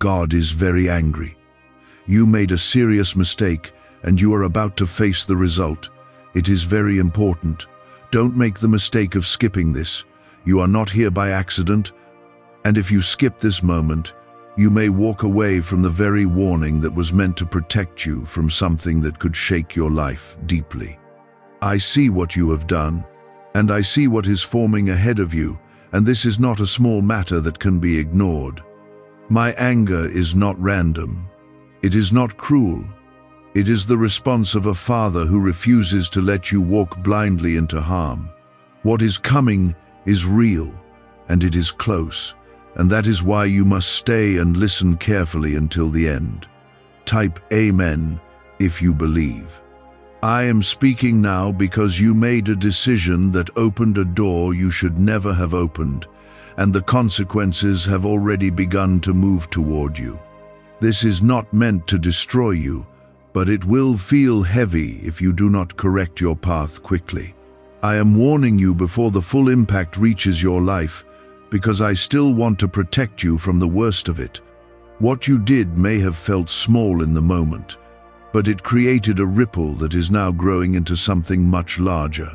God is very angry. You made a serious mistake and you are about to face the result. It is very important. Don't make the mistake of skipping this. You are not here by accident, and if you skip this moment, you may walk away from the very warning that was meant to protect you from something that could shake your life deeply. I see what you have done, and I see what is forming ahead of you, and this is not a small matter that can be ignored. My anger is not random. It is not cruel. It is the response of a father who refuses to let you walk blindly into harm. What is coming is real, and it is close, and that is why you must stay and listen carefully until the end. Type Amen if you believe. I am speaking now because you made a decision that opened a door you should never have opened, and the consequences have already begun to move toward you. This is not meant to destroy you, but it will feel heavy if you do not correct your path quickly. I am warning you before the full impact reaches your life, because I still want to protect you from the worst of it. What you did may have felt small in the moment, but it created a ripple that is now growing into something much larger.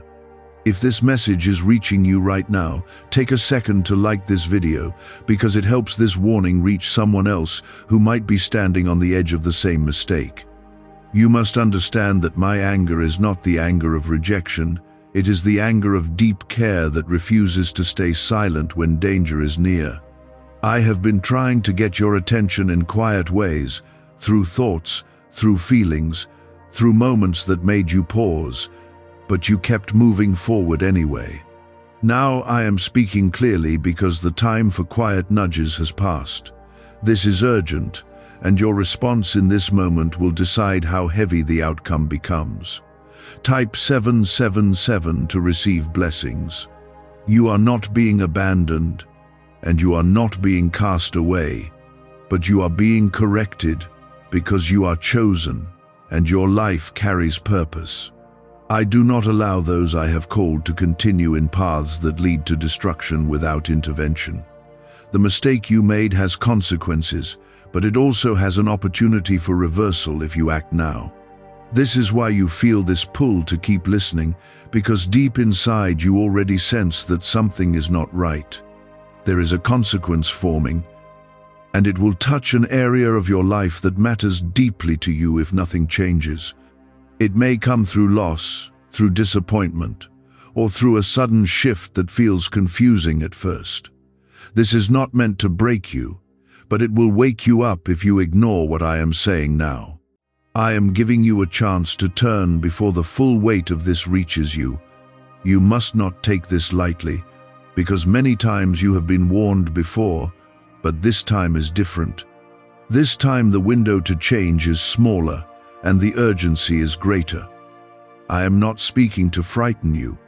If this message is reaching you right now, take a second to like this video, because it helps this warning reach someone else who might be standing on the edge of the same mistake. You must understand that my anger is not the anger of rejection. It is the anger of deep care that refuses to stay silent when danger is near. I have been trying to get your attention in quiet ways, through thoughts, through feelings, through moments that made you pause, but you kept moving forward anyway. Now I am speaking clearly because the time for quiet nudges has passed. This is urgent, and your response in this moment will decide how heavy the outcome becomes. Type 777 to receive blessings. You are not being abandoned, and you are not being cast away, but you are being corrected because you are chosen, and your life carries purpose. I do not allow those I have called to continue in paths that lead to destruction without intervention. The mistake you made has consequences, but it also has an opportunity for reversal if you act now. This is why you feel this pull to keep listening, because deep inside you already sense that something is not right. There is a consequence forming, and it will touch an area of your life that matters deeply to you if nothing changes. It may come through loss, through disappointment, or through a sudden shift that feels confusing at first. This is not meant to break you, but it will wake you up if you ignore what I am saying now. I am giving you a chance to turn before the full weight of this reaches you. You must not take this lightly, because many times you have been warned before, but this time is different. This time the window to change is smaller, and the urgency is greater. I am not speaking to frighten you.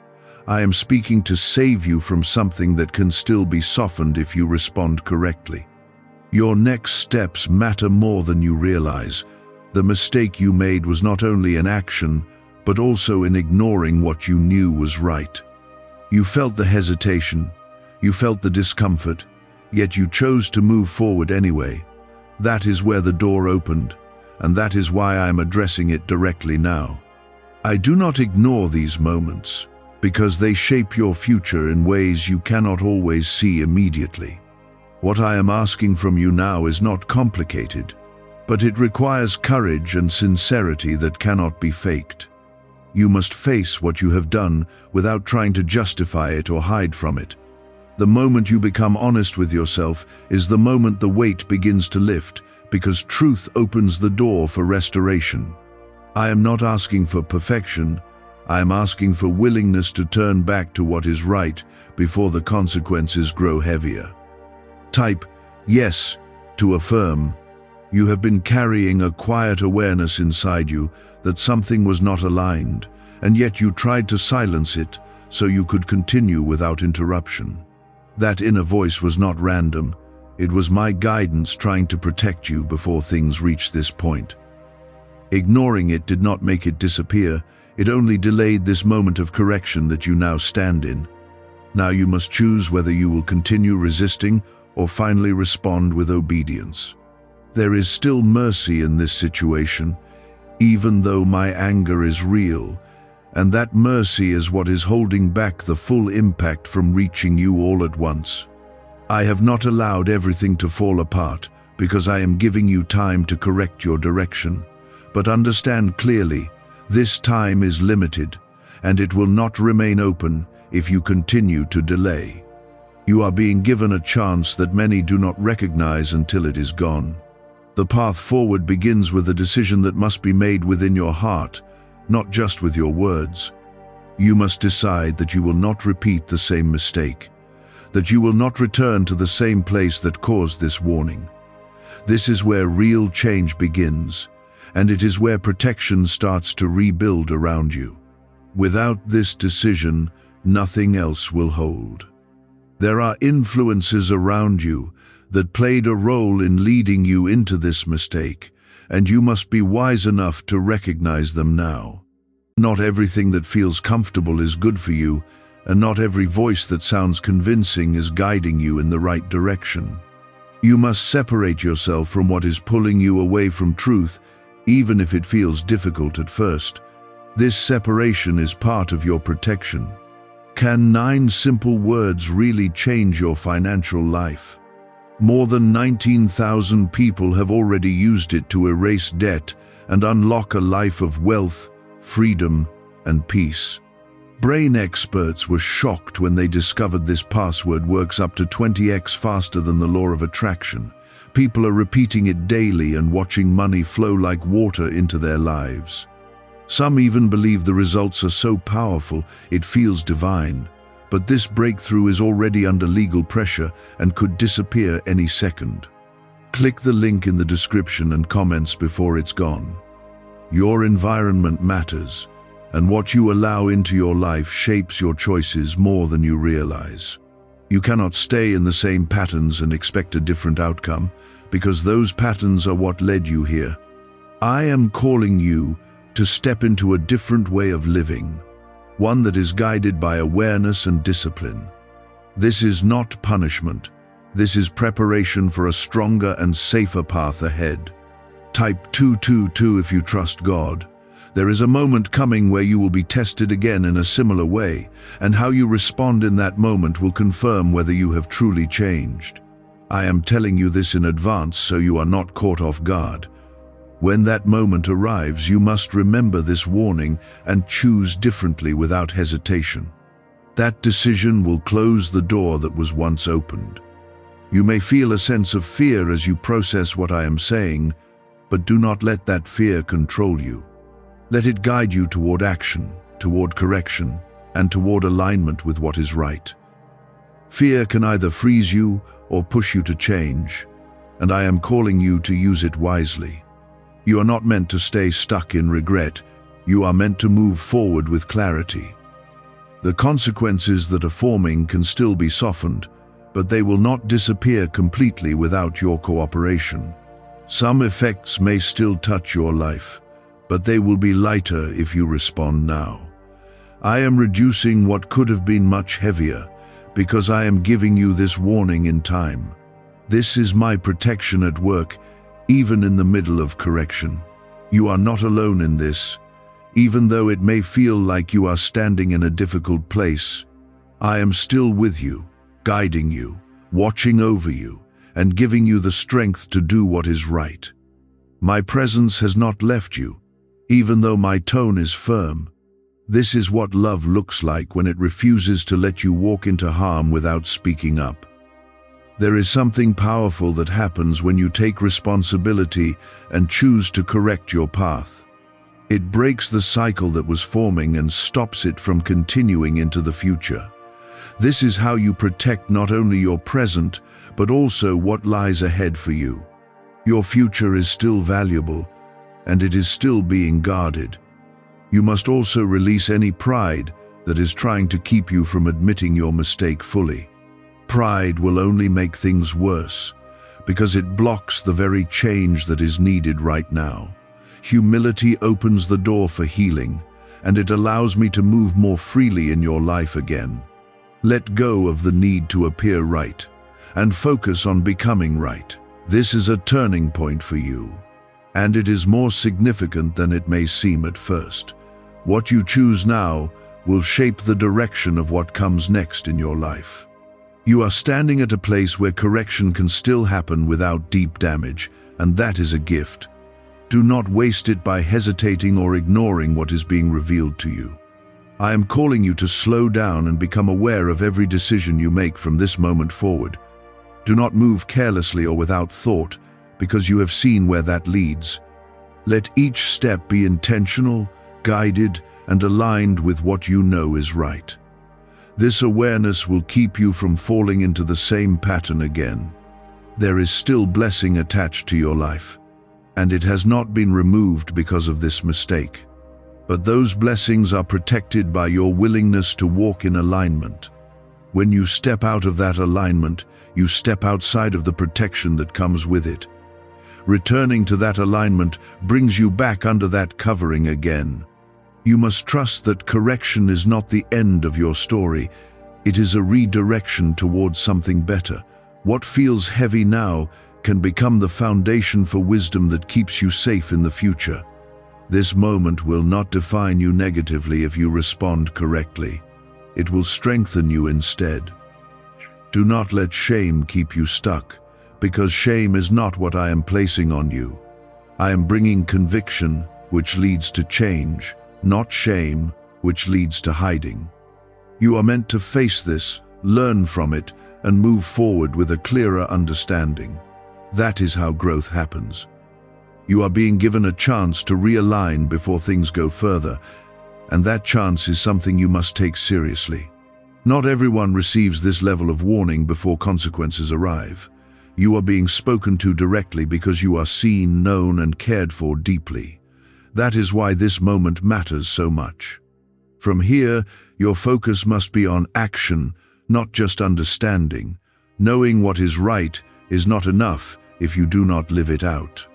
I am speaking to save you from something that can still be softened if you respond correctly. Your next steps matter more than you realize. The mistake you made was not only in action, but also in ignoring what you knew was right. You felt the hesitation, you felt the discomfort, yet you chose to move forward anyway. That is where the door opened, and that is why I am addressing it directly now. I do not ignore these moments, because they shape your future in ways you cannot always see immediately. What I am asking from you now is not complicated, but it requires courage and sincerity that cannot be faked. You must face what you have done without trying to justify it or hide from it. The moment you become honest with yourself is the moment the weight begins to lift, because truth opens the door for restoration. I am not asking for perfection. I am asking for willingness to turn back to what is right before the consequences grow heavier. Type yes to affirm. You have been carrying a quiet awareness inside you that something was not aligned, and yet you tried to silence it so you could continue without interruption. That inner voice was not random. It was my guidance trying to protect you before things reached this point. Ignoring it did not make it disappear. It only delayed this moment of correction that you now stand in. Now you must choose whether you will continue resisting or finally respond with obedience. There is still mercy in this situation, even though my anger is real, and that mercy is what is holding back the full impact from reaching you all at once. I have not allowed everything to fall apart because I am giving you time to correct your direction. But understand clearly, this time is limited, and it will not remain open if you continue to delay. You are being given a chance that many do not recognize until it is gone. The path forward begins with a decision that must be made within your heart, not just with your words. You must decide that you will not repeat the same mistake, that you will not return to the same place that caused this warning. This is where real change begins, and it is where protection starts to rebuild around you. Without this decision, nothing else will hold. There are influences around you that played a role in leading you into this mistake, and you must be wise enough to recognize them now. Not everything that feels comfortable is good for you, and not every voice that sounds convincing is guiding you in the right direction. You must separate yourself from what is pulling you away from truth, even if it feels difficult at first. This separation is part of your protection. Can 9 simple words really change your financial life? More than 19,000 people have already used it to erase debt and unlock a life of wealth, freedom, and peace. Brain experts were shocked when they discovered this password works up to 20x faster than the law of attraction. People are repeating it daily and watching money flow like water into their lives. Some even believe the results are so powerful it feels divine. But this breakthrough is already under legal pressure and could disappear any second. Click the link in the description and comments before it's gone. Your environment matters, and what you allow into your life shapes your choices more than you realize. You cannot stay in the same patterns and expect a different outcome, because those patterns are what led you here. I am calling you to step into a different way of living, one that is guided by awareness and discipline. This is not punishment. This is preparation for a stronger and safer path ahead. Type 222 if you trust God. There is a moment coming where you will be tested again in a similar way, and how you respond in that moment will confirm whether you have truly changed. I am telling you this in advance so you are not caught off guard. When that moment arrives, you must remember this warning and choose differently without hesitation. That decision will close the door that was once opened. You may feel a sense of fear as you process what I am saying, but do not let that fear control you. Let it guide you toward action, toward correction, and toward alignment with what is right. Fear can either freeze you or push you to change, and I am calling you to use it wisely. You are not meant to stay stuck in regret. You are meant to move forward with clarity. The consequences that are forming can still be softened, but they will not disappear completely without your cooperation. Some effects may still touch your life, but they will be lighter if you respond now. I am reducing what could have been much heavier, because I am giving you this warning in time. This is my protection at work, even in the middle of correction. You are not alone in this. Even though it may feel like you are standing in a difficult place, I am still with you, guiding you, watching over you, and giving you the strength to do what is right. My presence has not left you, even though my tone is firm. This is what love looks like when it refuses to let you walk into harm without speaking up. There is something powerful that happens when you take responsibility and choose to correct your path. It breaks the cycle that was forming and stops it from continuing into the future. This is how you protect not only your present, but also what lies ahead for you. Your future is still valuable, and it is still being guarded. You must also release any pride that is trying to keep you from admitting your mistake fully. Pride will only make things worse, because it blocks the very change that is needed right now. Humility opens the door for healing, and it allows me to move more freely in your life again. Let go of the need to appear right, and focus on becoming right. This is a turning point for you, and it is more significant than it may seem at first. What you choose now will shape the direction of what comes next in your life. You are standing at a place where correction can still happen without deep damage, and that is a gift. Do not waste it by hesitating or ignoring what is being revealed to you. I am calling you to slow down and become aware of every decision you make from this moment forward. Do not move carelessly or without thought, because you have seen where that leads. Let each step be intentional, guided, and aligned with what you know is right. This awareness will keep you from falling into the same pattern again. There is still blessing attached to your life, and it has not been removed because of this mistake. But those blessings are protected by your willingness to walk in alignment. When you step out of that alignment, you step outside of the protection that comes with it. Returning to that alignment brings you back under that covering again. You must trust that correction is not the end of your story. It is a redirection towards something better. What feels heavy now can become the foundation for wisdom that keeps you safe in the future. This moment will not define you negatively if you respond correctly. It will strengthen you instead. Do not let shame keep you stuck, because shame is not what I am placing on you. I am bringing conviction, which leads to change, not shame, which leads to hiding. You are meant to face this, learn from it, and move forward with a clearer understanding. That is how growth happens. You are being given a chance to realign before things go further, and that chance is something you must take seriously. Not everyone receives this level of warning before consequences arrive. You are being spoken to directly because you are seen, known, and cared for deeply. That is why this moment matters so much. From here, your focus must be on action, not just understanding. Knowing what is right is not enough if you do not live it out.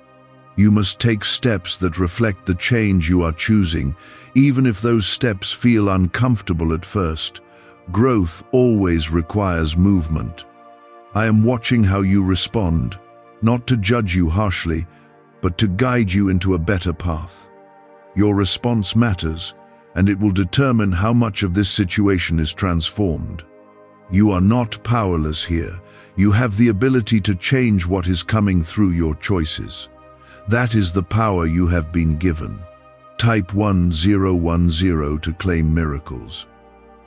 You must take steps that reflect the change you are choosing, even if those steps feel uncomfortable at first. Growth always requires movement. I am watching how you respond, not to judge you harshly, but to guide you into a better path. Your response matters, and it will determine how much of this situation is transformed. You are not powerless here. You have the ability to change what is coming through your choices. That is the power you have been given. Type 1010 to claim miracles.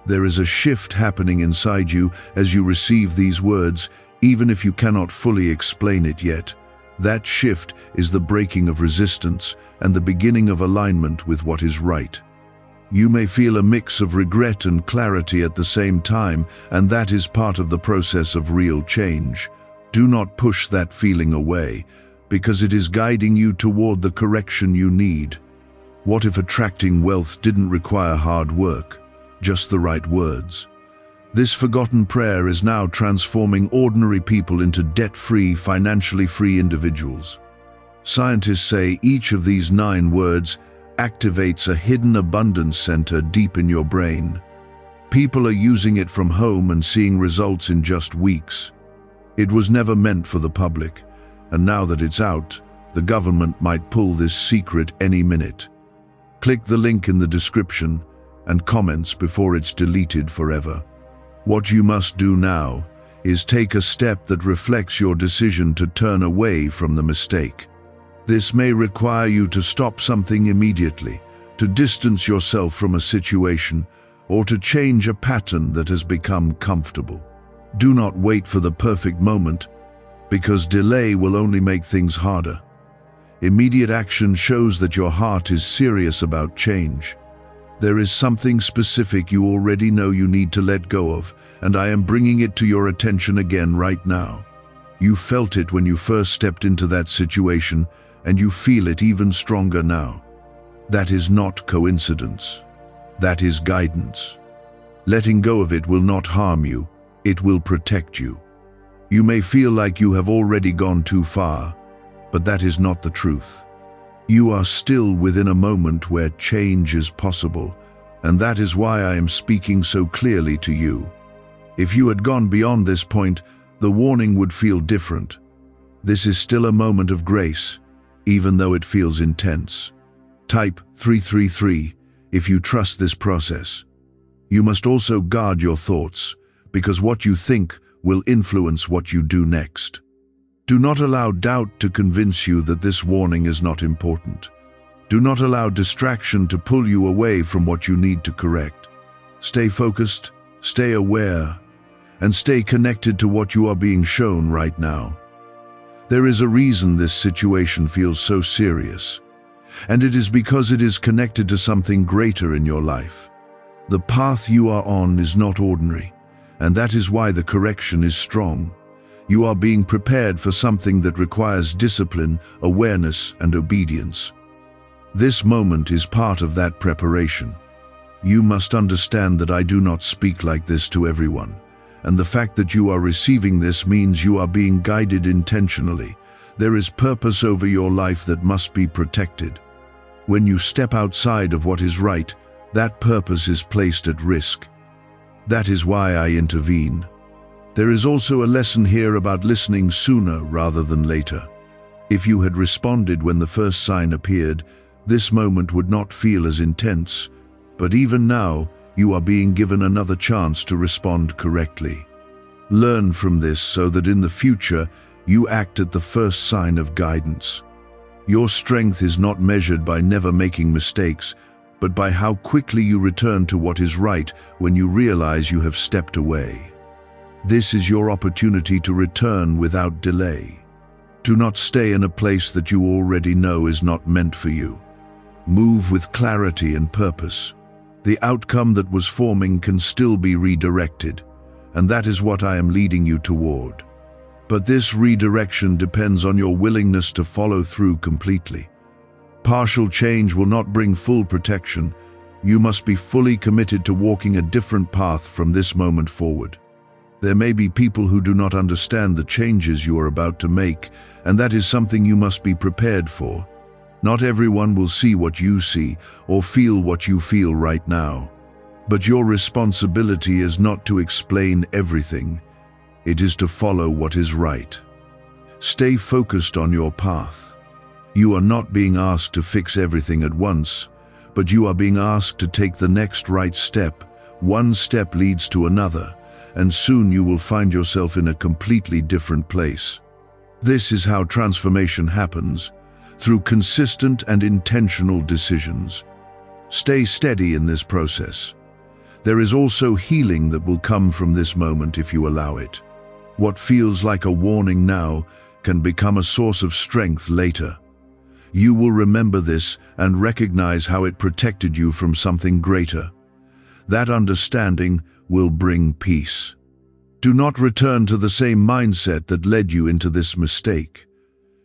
There is a shift happening inside you as you receive these words, even if you cannot fully explain it yet. That shift is the breaking of resistance and the beginning of alignment with what is right. You may feel a mix of regret and clarity at the same time, and that is part of the process of real change. Do not push that feeling away, because it is guiding you toward the correction you need. What if attracting wealth didn't require hard work? Just the right words. This forgotten prayer is now transforming ordinary people into debt-free, financially free individuals. Scientists say each of these 9 words activates a hidden abundance center deep in your brain. People are using it from home and seeing results in just weeks. It was never meant for the public, and now that it's out, the government might pull this secret any minute. Click the link in the description and comments before it's deleted forever. What you must do now is take a step that reflects your decision to turn away from the mistake. This may require you to stop something immediately, to distance yourself from a situation, or to change a pattern that has become comfortable. Do not wait for the perfect moment, because delay will only make things harder. Immediate action shows that your heart is serious about change. There is something specific you already know you need to let go of, and I am bringing it to your attention again right now. You felt it when you first stepped into that situation, and you feel it even stronger now. That is not coincidence. That is guidance. Letting go of it will not harm you. It will protect you. You may feel like you have already gone too far, but that is not the truth. You are still within a moment where change is possible, and that is why I am speaking so clearly to you. If you had gone beyond this point, the warning would feel different. This is still a moment of grace, even though it feels intense. Type 333 if you trust this process. You must also guard your thoughts, because what you think will influence what you do next. Do not allow doubt to convince you that this warning is not important. Do not allow distraction to pull you away from what you need to correct. Stay focused, stay aware, and stay connected to what you are being shown right now. There is a reason this situation feels so serious, and it is because it is connected to something greater in your life. The path you are on is not ordinary, and that is why the correction is strong. You are being prepared for something that requires discipline, awareness, and obedience. This moment is part of that preparation. You must understand that I do not speak like this to everyone, and the fact that you are receiving this means you are being guided intentionally. There is purpose over your life that must be protected. When you step outside of what is right, that purpose is placed at risk. That is why I intervene. There is also a lesson here about listening sooner rather than later. If you had responded when the first sign appeared, this moment would not feel as intense, but even now, you are being given another chance to respond correctly. Learn from this so that in the future, you act at the first sign of guidance. Your strength is not measured by never making mistakes, but by how quickly you return to what is right when you realize you have stepped away. This is your opportunity to return without delay. Do not stay in a place that you already know is not meant for you. Move with clarity and purpose. The outcome that was forming can still be redirected, and that is what I am leading you toward. But this redirection depends on your willingness to follow through completely. Partial change will not bring full protection. You must be fully committed to walking a different path from this moment forward. There may be people who do not understand the changes you are about to make, and that is something you must be prepared for. Not everyone will see what you see or feel what you feel right now. But your responsibility is not to explain everything. It is to follow what is right. Stay focused on your path. You are not being asked to fix everything at once, but you are being asked to take the next right step. One step leads to another, and soon you will find yourself in a completely different place. This is how transformation happens, through consistent and intentional decisions. Stay steady in this process. There is also healing that will come from this moment if you allow it. What feels like a warning now can become a source of strength later. You will remember this and recognize how it protected you from something greater. That understanding will bring peace. Do not return to the same mindset that led you into this mistake.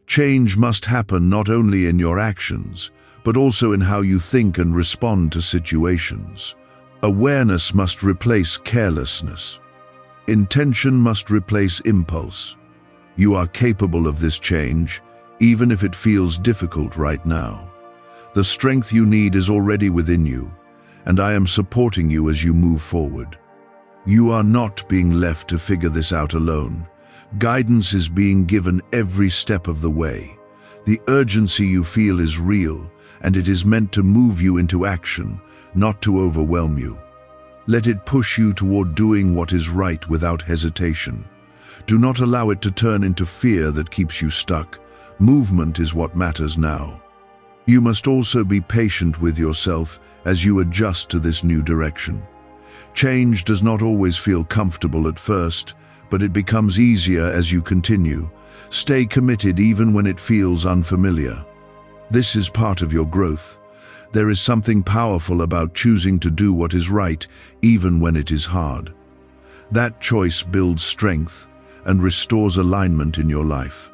Change must happen not only in your actions, but also in how you think and respond to situations. Awareness must replace carelessness. Intention must replace impulse. You are capable of this change, even if it feels difficult right now. The strength you need is already within you, and I am supporting you as you move forward. You are not being left to figure this out alone. Guidance is being given every step of the way. The urgency you feel is real, and it is meant to move you into action, not to overwhelm you. Let it push you toward doing what is right without hesitation. Do not allow it to turn into fear that keeps you stuck. Movement is what matters now. You must also be patient with yourself as you adjust to this new direction. Change does not always feel comfortable at first, but it becomes easier as you continue. Stay committed even when it feels unfamiliar. This is part of your growth. There is something powerful about choosing to do what is right, even when it is hard. That choice builds strength and restores alignment in your life.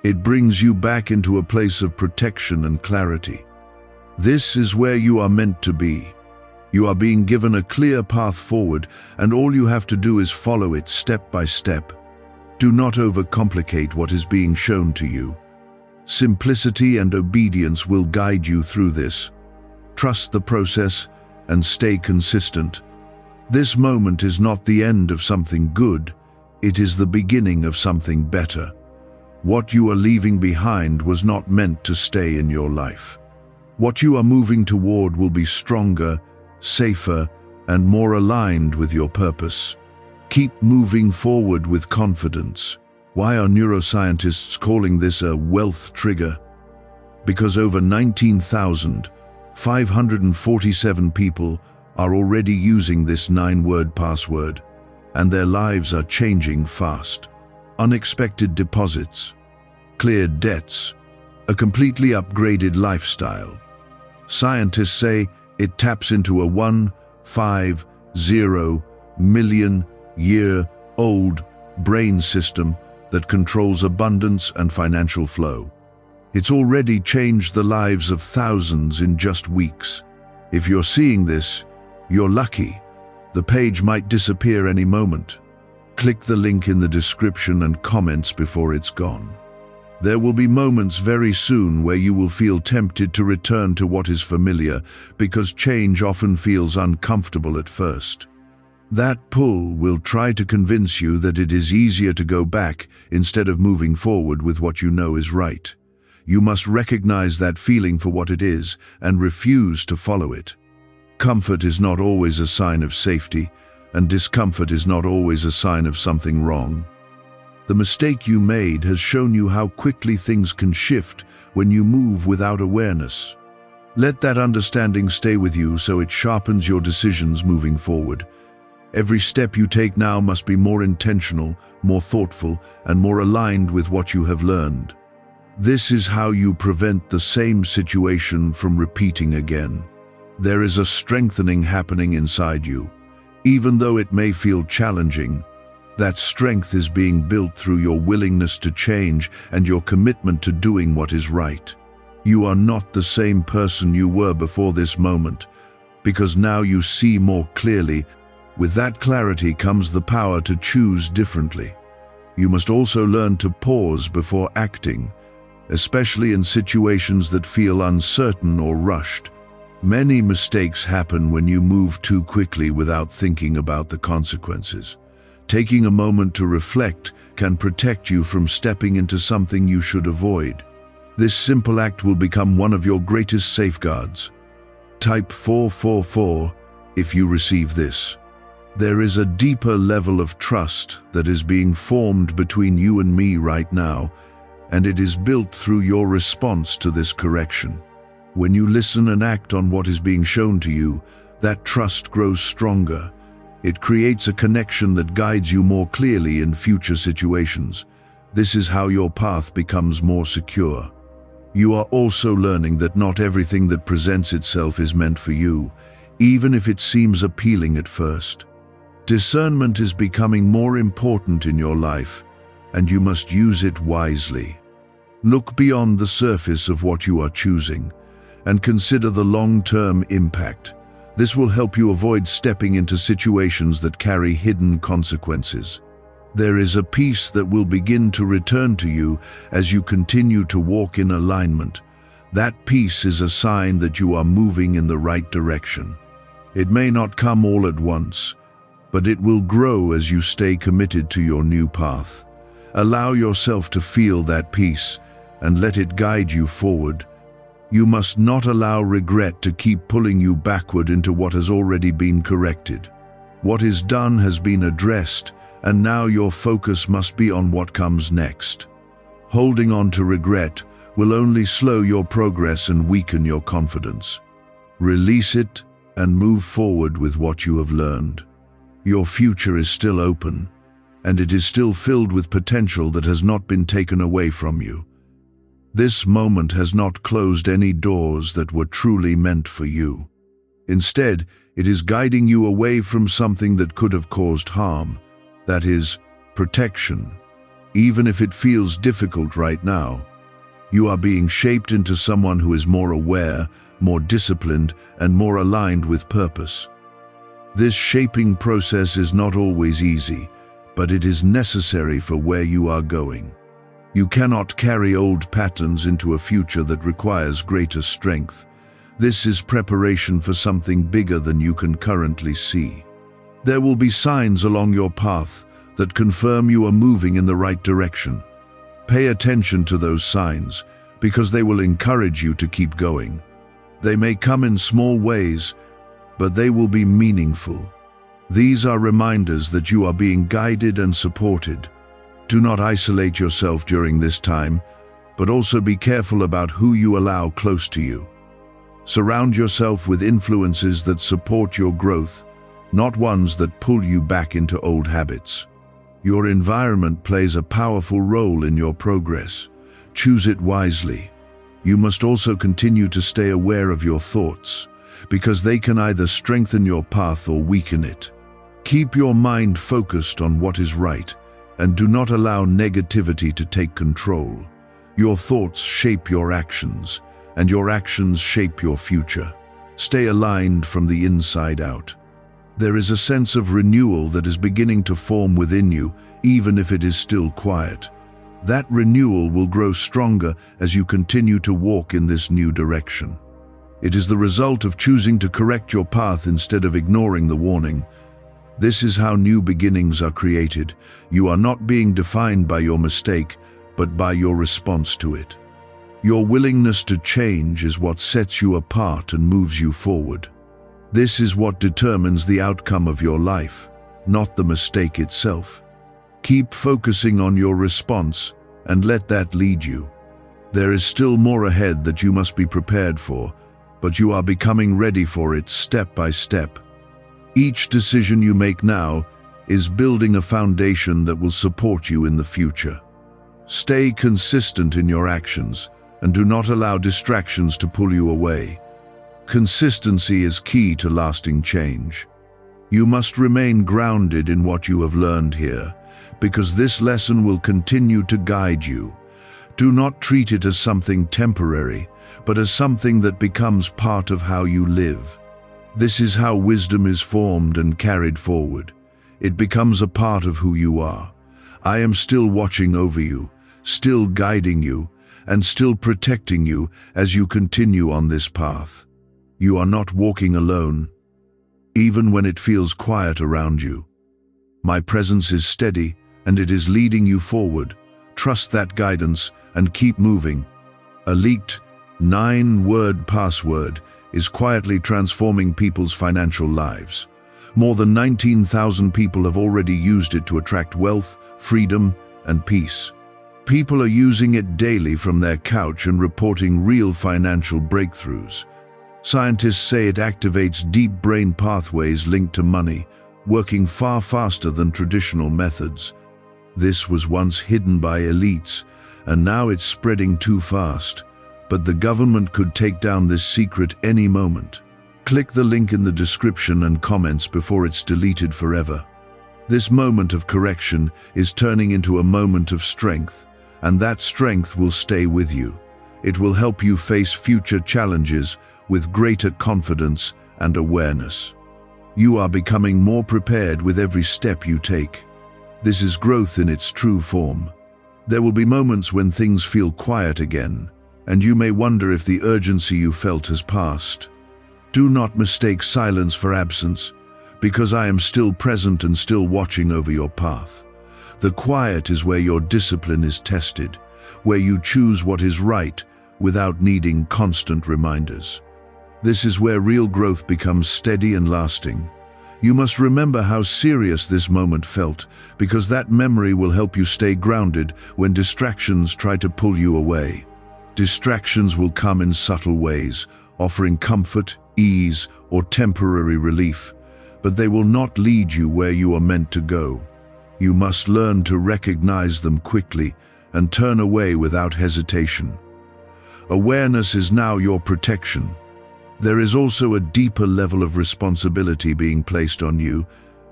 It brings you back into a place of protection and clarity. This is where you are meant to be. You are being given a clear path forward, and all you have to do is follow it step by step. Do not overcomplicate what is being shown to you. Simplicity and obedience will guide you through this. Trust the process and stay consistent. This moment is not the end of something good, it is the beginning of something better. What you are leaving behind was not meant to stay in your life. What you are moving toward will be stronger, safer, and more aligned with your purpose. Keep moving forward with confidence. Why are neuroscientists calling this a wealth trigger? Because over 19,547 people are already using this 9-word password, and their lives are changing fast. Unexpected deposits, cleared debts, a completely upgraded lifestyle. Scientists say it taps into a 150 million year old brain system that controls abundance and financial flow. It's already changed the lives of thousands in just weeks. If you're seeing this, you're lucky. The page might disappear any moment. Click the link in the description and comments before it's gone. There will be moments very soon where you will feel tempted to return to what is familiar because change often feels uncomfortable at first. That pull will try to convince you that it is easier to go back instead of moving forward with what you know is right. You must recognize that feeling for what it is and refuse to follow it. Comfort is not always a sign of safety, and discomfort is not always a sign of something wrong. The mistake you made has shown you how quickly things can shift when you move without awareness. Let that understanding stay with you so it sharpens your decisions moving forward. Every step you take now must be more intentional, more thoughtful, and more aligned with what you have learned. This is how you prevent the same situation from repeating again. There is a strengthening happening inside you. Even though it may feel challenging, that strength is being built through your willingness to change and your commitment to doing what is right. You are not the same person you were before this moment, because now you see more clearly. With that clarity comes the power to choose differently. You must also learn to pause before acting, especially in situations that feel uncertain or rushed. Many mistakes happen when you move too quickly without thinking about the consequences. Taking a moment to reflect can protect you from stepping into something you should avoid. This simple act will become one of your greatest safeguards. Type 444 if you receive this. There is a deeper level of trust that is being formed between you and me right now, and it is built through your response to this correction. When you listen and act on what is being shown to you, that trust grows stronger. It creates a connection that guides you more clearly in future situations. This is how your path becomes more secure. You are also learning that not everything that presents itself is meant for you, even if it seems appealing at first. Discernment is becoming more important in your life, and you must use it wisely. Look beyond the surface of what you are choosing, and consider the long-term impact. This will help you avoid stepping into situations that carry hidden consequences. There is a peace that will begin to return to you as you continue to walk in alignment. That peace is a sign that you are moving in the right direction. It may not come all at once, but it will grow as you stay committed to your new path. Allow yourself to feel that peace and let it guide you forward. You must not allow regret to keep pulling you backward into what has already been corrected. What is done has been addressed, and now your focus must be on what comes next. Holding on to regret will only slow your progress and weaken your confidence. Release it and move forward with what you have learned. Your future is still open, and it is still filled with potential that has not been taken away from you. This moment has not closed any doors that were truly meant for you. Instead, it is guiding you away from something that could have caused harm. That is, protection. Even if it feels difficult right now, you are being shaped into someone who is more aware, more disciplined, and more aligned with purpose. This shaping process is not always easy, but it is necessary for where you are going. You cannot carry old patterns into a future that requires greater strength. This is preparation for something bigger than you can currently see. There will be signs along your path that confirm you are moving in the right direction. Pay attention to those signs, because they will encourage you to keep going. They may come in small ways, but they will be meaningful. These are reminders that you are being guided and supported. Do not isolate yourself during this time, but also be careful about who you allow close to you. Surround yourself with influences that support your growth, not ones that pull you back into old habits. Your environment plays a powerful role in your progress. Choose it wisely. You must also continue to stay aware of your thoughts, because they can either strengthen your path or weaken it. Keep your mind focused on what is right, and do not allow negativity to take control. Your thoughts shape your actions, and your actions shape your future. Stay aligned from the inside out. There is a sense of renewal that is beginning to form within you, even if it is still quiet. That renewal will grow stronger as you continue to walk in this new direction. It is the result of choosing to correct your path instead of ignoring the warning. This is how new beginnings are created. You are not being defined by your mistake, but by your response to it. Your willingness to change is what sets you apart and moves you forward. This is what determines the outcome of your life, not the mistake itself. Keep focusing on your response and let that lead you. There is still more ahead that you must be prepared for, but you are becoming ready for it step by step. Each decision you make now is building a foundation that will support you in the future. Stay consistent in your actions and do not allow distractions to pull you away. Consistency is key to lasting change. You must remain grounded in what you have learned here, because this lesson will continue to guide you. Do not treat it as something temporary, but as something that becomes part of how you live. This is how wisdom is formed and carried forward. It becomes a part of who you are. I am still watching over you, still guiding you, and still protecting you as you continue on this path. You are not walking alone, even when it feels quiet around you. My presence is steady, and it is leading you forward. Trust that guidance and keep moving. A leaked 9-word password is quietly transforming people's financial lives. More than 19,000 people have already used it to attract wealth, freedom, and peace. People are using it daily from their couch and reporting real financial breakthroughs. Scientists say it activates deep brain pathways linked to money, working far faster than traditional methods. This was once hidden by elites, and now it's spreading too fast. But the government could take down this secret any moment. Click the link in the description and comments before it's deleted forever. This moment of correction is turning into a moment of strength, and that strength will stay with you. It will help you face future challenges with greater confidence and awareness. You are becoming more prepared with every step you take. This is growth in its true form. There will be moments when things feel quiet again, and you may wonder if the urgency you felt has passed. Do not mistake silence for absence, because I am still present and still watching over your path. The quiet is where your discipline is tested, where you choose what is right without needing constant reminders. This is where real growth becomes steady and lasting. You must remember how serious this moment felt, because that memory will help you stay grounded when distractions try to pull you away. Distractions will come in subtle ways, offering comfort, ease, or temporary relief, but they will not lead you where you are meant to go. You must learn to recognize them quickly and turn away without hesitation. Awareness is now your protection. There is also a deeper level of responsibility being placed on you,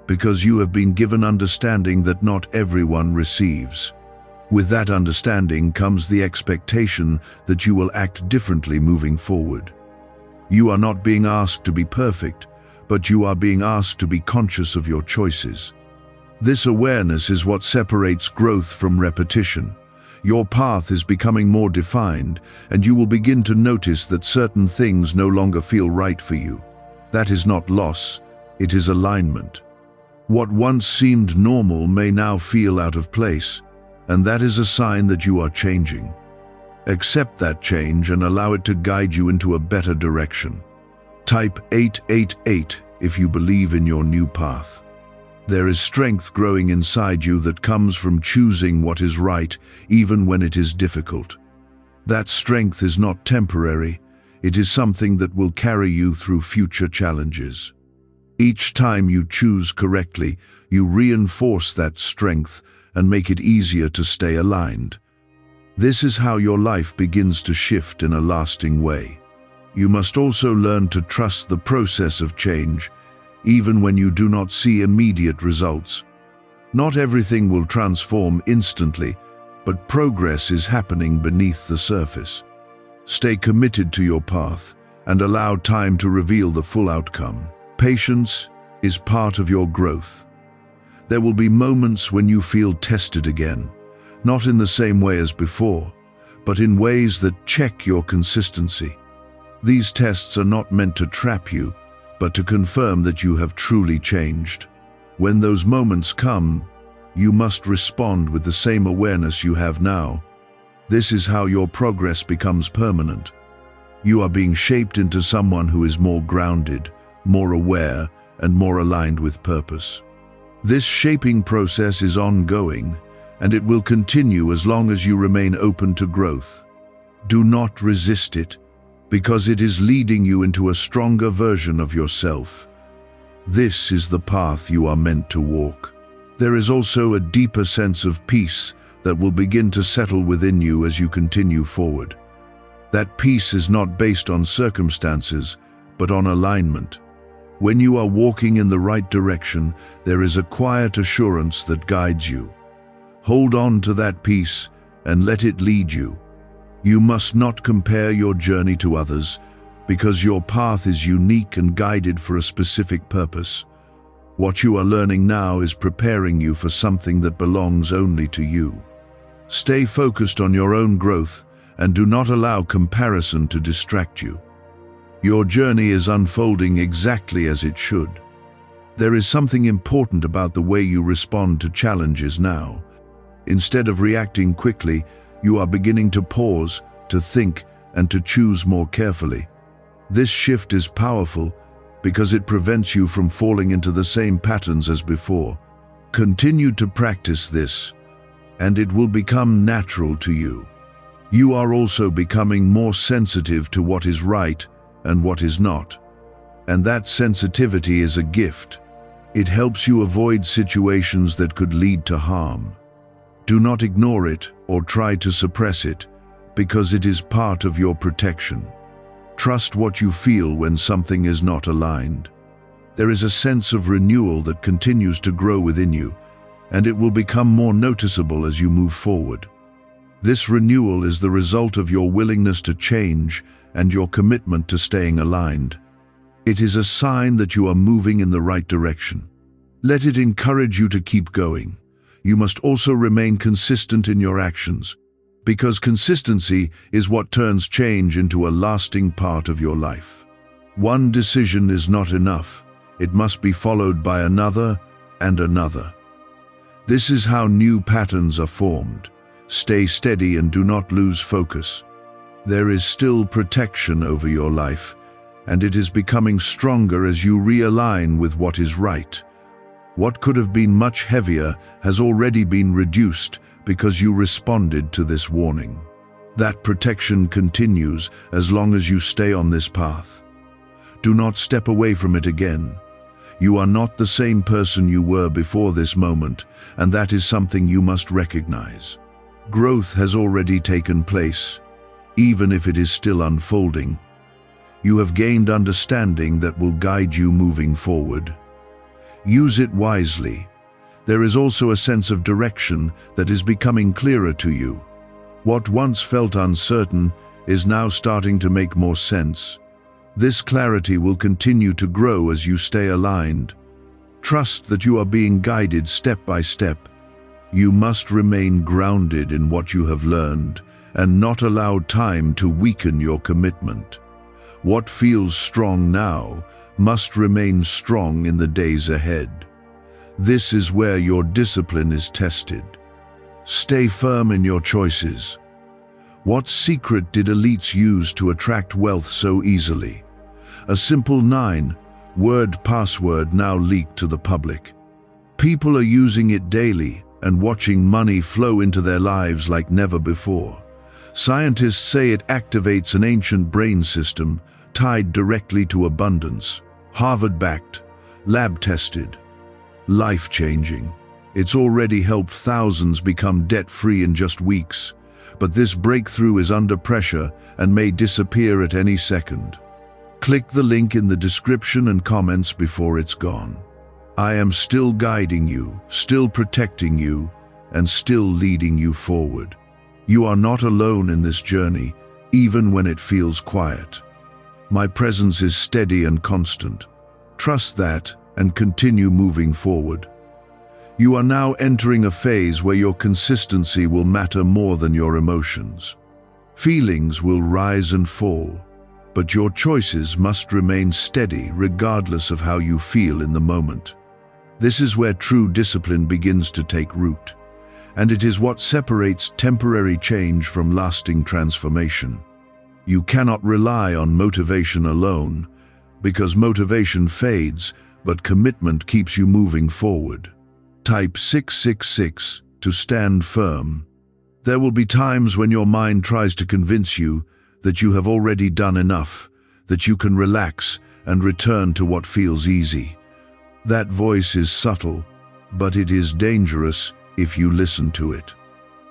because you have been given understanding that not everyone receives. With that understanding comes the expectation that you will act differently moving forward. You are not being asked to be perfect, but you are being asked to be conscious of your choices. This awareness is what separates growth from repetition. Your path is becoming more defined, and you will begin to notice that certain things no longer feel right for you. That is not loss, it is alignment. What once seemed normal may now feel out of place, and that is a sign that you are changing. Accept that change and allow it to guide you into a better direction. Type 888 if you believe in your new path. There is strength growing inside you that comes from choosing what is right, even when it is difficult. That strength is not temporary, it is something that will carry you through future challenges. Each time you choose correctly, you reinforce that strength and make it easier to stay aligned. This is how your life begins to shift in a lasting way. You must also learn to trust the process of change, even when you do not see immediate results. Not everything will transform instantly, but progress is happening beneath the surface. Stay committed to your path and allow time to reveal the full outcome. Patience is part of your growth. There will be moments when you feel tested again, not in the same way as before, but in ways that check your consistency. These tests are not meant to trap you, but to confirm that you have truly changed. When those moments come, you must respond with the same awareness you have now. This is how your progress becomes permanent. You are being shaped into someone who is more grounded, more aware, and more aligned with purpose. This shaping process is ongoing, and it will continue as long as you remain open to growth. Do not resist it, because it is leading you into a stronger version of yourself. This is the path you are meant to walk. There is also a deeper sense of peace that will begin to settle within you as you continue forward. That peace is not based on circumstances, but on alignment. When you are walking in the right direction, there is a quiet assurance that guides you. Hold on to that peace and let it lead you. You must not compare your journey to others, because your path is unique and guided for a specific purpose. What you are learning now is preparing you for something that belongs only to you. Stay focused on your own growth and do not allow comparison to distract you. Your journey is unfolding exactly as it should. There is something important about the way you respond to challenges now. Instead of reacting quickly, you are beginning to pause, to think, and to choose more carefully. This shift is powerful because it prevents you from falling into the same patterns as before. Continue to practice this, and it will become natural to you. You are also becoming more sensitive to what is right and what is not. And that sensitivity is a gift. It helps you avoid situations that could lead to harm. Do not ignore it or try to suppress it, because it is part of your protection. Trust what you feel when something is not aligned. There is a sense of renewal that continues to grow within you, and it will become more noticeable as you move forward. This renewal is the result of your willingness to change and your commitment to staying aligned. It is a sign that you are moving in the right direction. Let it encourage you to keep going. You must also remain consistent in your actions, because consistency is what turns change into a lasting part of your life. One decision is not enough. It must be followed by another and another. This is how new patterns are formed. Stay steady and do not lose focus. There is still protection over your life, and it is becoming stronger as you realign with what is right. What could have been much heavier has already been reduced because you responded to this warning. That protection continues as long as you stay on this path. Do not step away from it again. You are not the same person you were before this moment, and that is something you must recognize. Growth has already taken place, even if it is still unfolding. You have gained understanding that will guide you moving forward. Use it wisely. There is also a sense of direction that is becoming clearer to you. What once felt uncertain is now starting to make more sense. This clarity will continue to grow as you stay aligned. Trust that you are being guided step by step. You must remain grounded in what you have learned and not allow time to weaken your commitment. What feels strong now must remain strong in the days ahead. This is where your discipline is tested. Stay firm in your choices. What secret did elites use to attract wealth so easily? A simple 9-word password now leaked to the public. People are using it daily and watching money flow into their lives like never before. Scientists say it activates an ancient brain system tied directly to abundance. Harvard-backed, lab-tested, life-changing. It's already helped thousands become debt-free in just weeks, but this breakthrough is under pressure and may disappear at any second. Click the link in the description and comments before it's gone. I am still guiding you, still protecting you, and still leading you forward. You are not alone in this journey, even when it feels quiet. My presence is steady and constant. Trust that and continue moving forward. You are now entering a phase where your consistency will matter more than your emotions. Feelings will rise and fall, but your choices must remain steady regardless of how you feel in the moment. This is where true discipline begins to take root, and it is what separates temporary change from lasting transformation. You cannot rely on motivation alone, because motivation fades, but commitment keeps you moving forward. Type 666 to stand firm. There will be times when your mind tries to convince you that you have already done enough, that you can relax and return to what feels easy. That voice is subtle, but it is dangerous if you listen to it.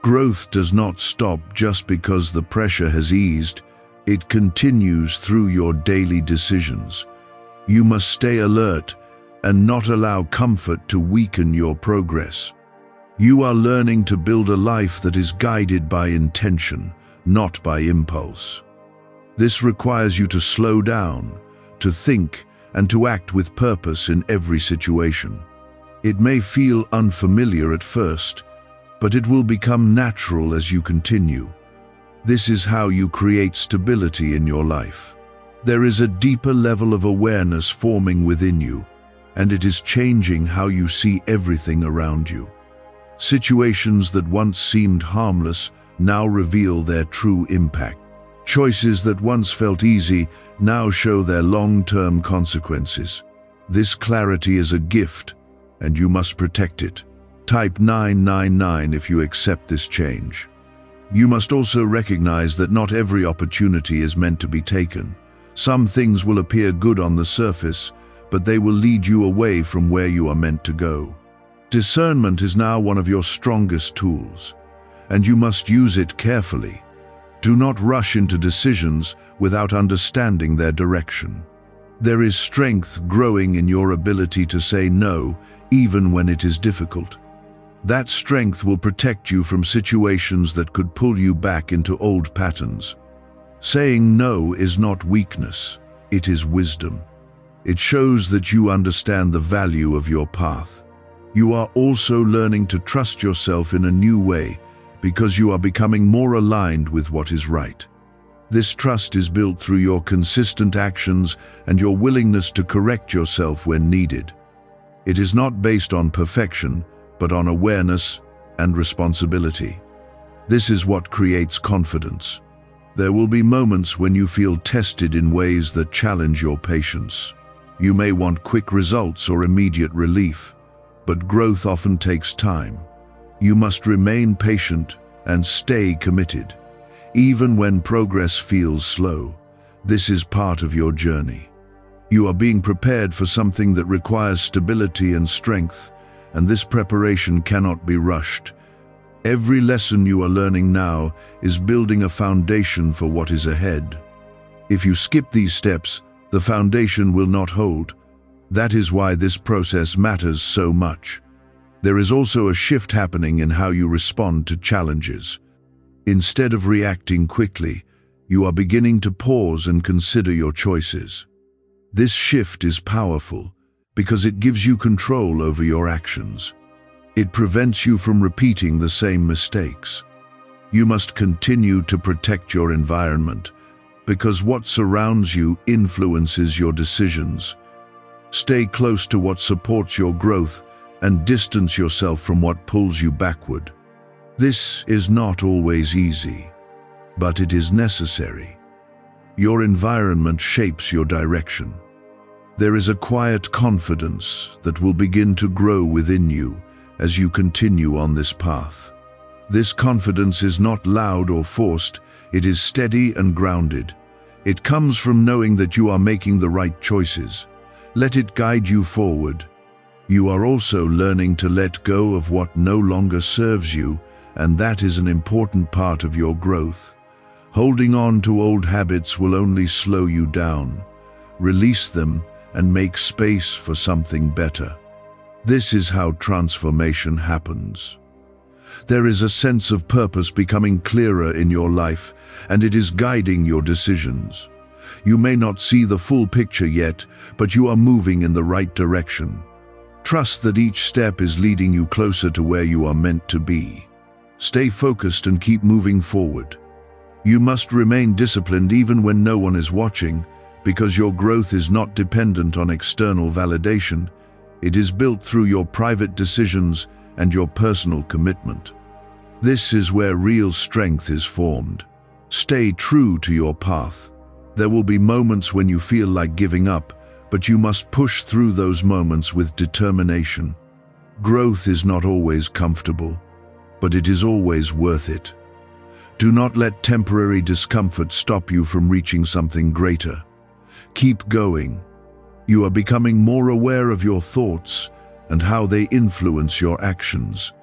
Growth does not stop just because the pressure has eased. It continues through your daily decisions. You must stay alert and not allow comfort to weaken your progress. You are learning to build a life that is guided by intention, not by impulse. This requires you to slow down, to think, and to act with purpose in every situation. It may feel unfamiliar at first, but it will become natural as you continue. This is how you create stability in your life. There is a deeper level of awareness forming within you, and it is changing how you see everything around you. Situations that once seemed harmless now reveal their true impact. Choices that once felt easy now show their long-term consequences. This clarity is a gift, and you must protect it. Type 999 if you accept this change. You must also recognize that not every opportunity is meant to be taken. Some things will appear good on the surface, but they will lead you away from where you are meant to go. Discernment is now one of your strongest tools, and you must use it carefully. Do not rush into decisions without understanding their direction. There is strength growing in your ability to say no, even when it is difficult. That strength will protect you from situations that could pull you back into old patterns. Saying no is not weakness, it is wisdom. It shows that you understand the value of your path. You are also learning to trust yourself in a new way because you are becoming more aligned with what is right. This trust is built through your consistent actions and your willingness to correct yourself when needed. It is not based on perfection, but on awareness and responsibility. This is what creates confidence. There will be moments when you feel tested in ways that challenge your patience. You may want quick results or immediate relief, but growth often takes time. You must remain patient and stay committed, even when progress feels slow. This is part of your journey. You are being prepared for something that requires stability and strength, and this preparation cannot be rushed. Every lesson you are learning now is building a foundation for what is ahead. If you skip these steps, the foundation will not hold. That is why this process matters so much. There is also a shift happening in how you respond to challenges. Instead of reacting quickly, you are beginning to pause and consider your choices. This shift is powerful because it gives you control over your actions. It prevents you from repeating the same mistakes. You must continue to protect your environment because what surrounds you influences your decisions. Stay close to what supports your growth and distance yourself from what pulls you backward. This is not always easy, but it is necessary. Your environment shapes your direction. There is a quiet confidence that will begin to grow within you as you continue on this path. This confidence is not loud or forced, it is steady and grounded. It comes from knowing that you are making the right choices. Let it guide you forward. You are also learning to let go of what no longer serves you, and that is an important part of your growth. Holding on to old habits will only slow you down. Release them and make space for something better. This is how transformation happens. There is a sense of purpose becoming clearer in your life, and it is guiding your decisions. You may not see the full picture yet, but you are moving in the right direction. Trust that each step is leading you closer to where you are meant to be. Stay focused and keep moving forward. You must remain disciplined even when no one is watching, because your growth is not dependent on external validation. It is built through your private decisions and your personal commitment. This is where real strength is formed. Stay true to your path. There will be moments when you feel like giving up, but you must push through those moments with determination. Growth is not always comfortable, but it is always worth it. Do not let temporary discomfort stop you from reaching something greater. Keep going. You are becoming more aware of your thoughts and how they influence your actions.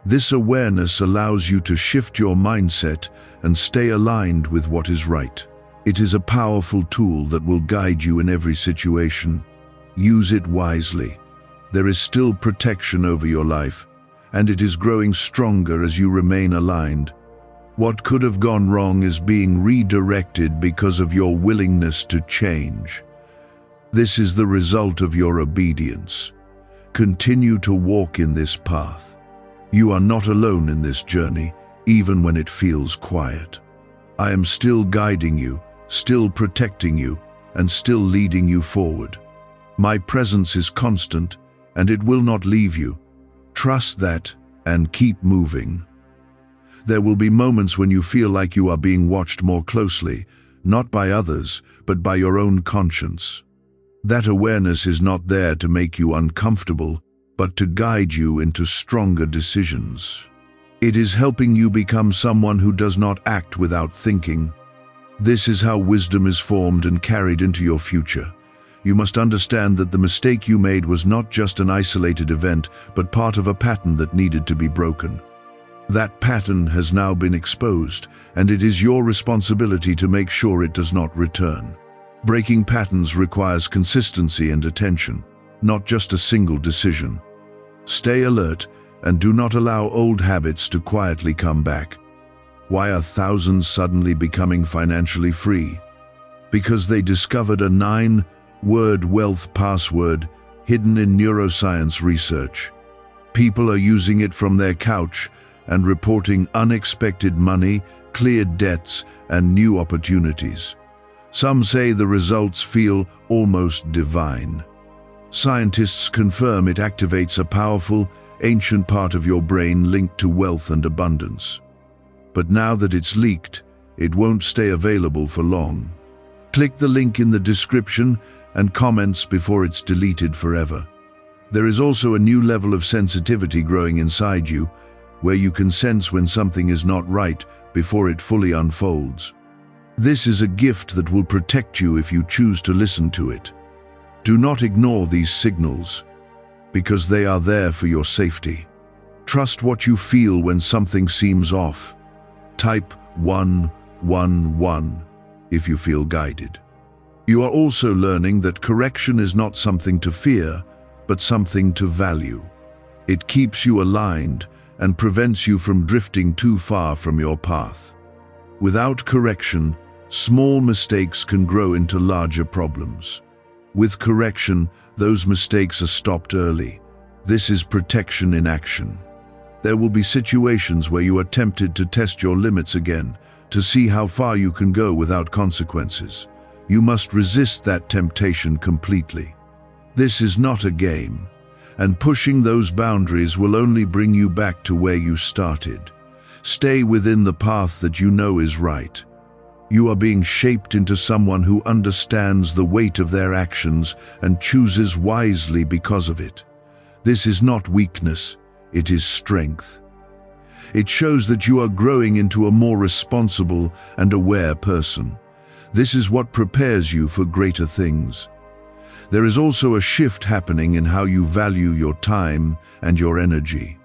This awareness allows you to shift your mindset and stay aligned with what is right. It is a powerful tool that will guide you in every situation. Use it wisely. There is still protection over your life, and it is growing stronger as you remain aligned. What could have gone wrong is being redirected because of your willingness to change. This is the result of your obedience. Continue to walk in this path. You are not alone in this journey, even when it feels quiet. I am still guiding you, still protecting you, and still leading you forward. My presence is constant, and it will not leave you. Trust that and keep moving. There will be moments when you feel like you are being watched more closely, not by others, but by your own conscience. That awareness is not there to make you uncomfortable, but to guide you into stronger decisions. It is helping you become someone who does not act without thinking. This is how wisdom is formed and carried into your future. You must understand that the mistake you made was not just an isolated event, but part of a pattern that needed to be broken. That pattern has now been exposed, and it is your responsibility to make sure it does not return. Breaking patterns requires consistency and attention, not just a single decision. Stay alert and do not allow old habits to quietly come back. Why are thousands suddenly becoming financially free? Because they discovered a 9-word wealth password hidden in neuroscience research. People are using it from their couch and reporting unexpected money, cleared debts, and new opportunities. Some say the results feel almost divine. Scientists confirm it activates a powerful, ancient part of your brain linked to wealth and abundance. But now that it's leaked, it won't stay available for long. Click the link in the description and comments before it's deleted forever. There is also a new level of sensitivity growing inside you, where you can sense when something is not right before it fully unfolds. This is a gift that will protect you if you choose to listen to it. Do not ignore these signals, because they are there for your safety. Trust what you feel when something seems off. Type 111 if you feel guided. You are also learning that correction is not something to fear, but something to value. It keeps you aligned and prevents you from drifting too far from your path. Without correction, small mistakes can grow into larger problems. With correction, those mistakes are stopped early. This is protection in action. There will be situations where you are tempted to test your limits again, to see how far you can go without consequences. You must resist that temptation completely. This is not a game, and pushing those boundaries will only bring you back to where you started. Stay within the path that you know is right. You are being shaped into someone who understands the weight of their actions and chooses wisely because of it. This is not weakness, it is strength. It shows that you are growing into a more responsible and aware person. This is what prepares you for greater things. There is also a shift happening in how you value your time and your energy.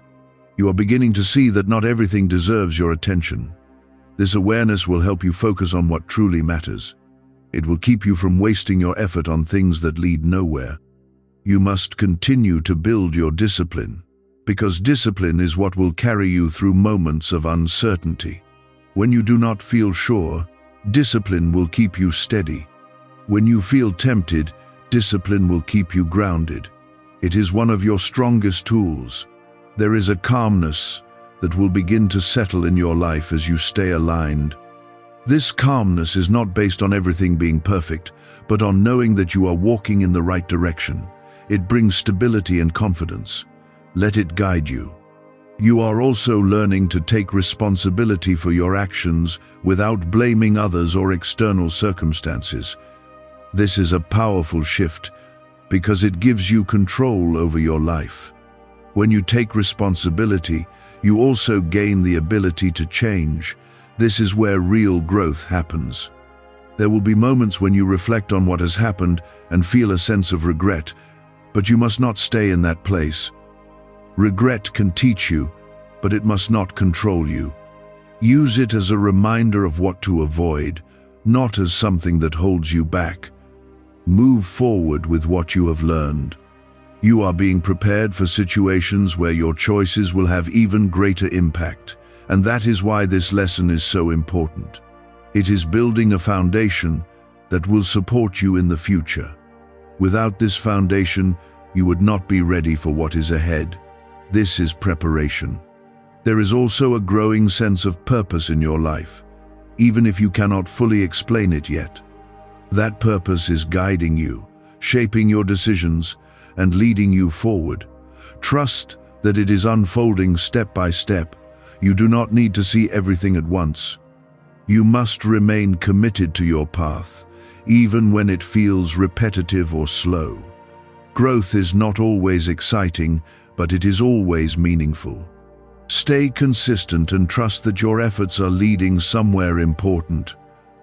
You are beginning to see that not everything deserves your attention. This awareness will help you focus on what truly matters. It will keep you from wasting your effort on things that lead nowhere. You must continue to build your discipline, because discipline is what will carry you through moments of uncertainty. When you do not feel sure, discipline will keep you steady. When you feel tempted, discipline will keep you grounded. It is one of your strongest tools. There is a calmness that will begin to settle in your life as you stay aligned. This calmness is not based on everything being perfect, but on knowing that you are walking in the right direction. It brings stability and confidence. Let it guide you. You are also learning to take responsibility for your actions without blaming others or external circumstances. This is a powerful shift because it gives you control over your life. When you take responsibility, you also gain the ability to change. This is where real growth happens. There will be moments when you reflect on what has happened and feel a sense of regret, but you must not stay in that place. Regret can teach you, but it must not control you. Use it as a reminder of what to avoid, not as something that holds you back. Move forward with what you have learned. You are being prepared for situations where your choices will have even greater impact, and that is why this lesson is so important. It is building a foundation that will support you in the future. Without this foundation, you would not be ready for what is ahead. This is preparation. There is also a growing sense of purpose in your life, even if you cannot fully explain it yet. That purpose is guiding you, shaping your decisions, and leading you forward. Trust that it is unfolding step by step. You do not need to see everything at once. You must remain committed to your path, even when it feels repetitive or slow. Growth is not always exciting, but it is always meaningful. Stay consistent and trust that your efforts are leading somewhere important.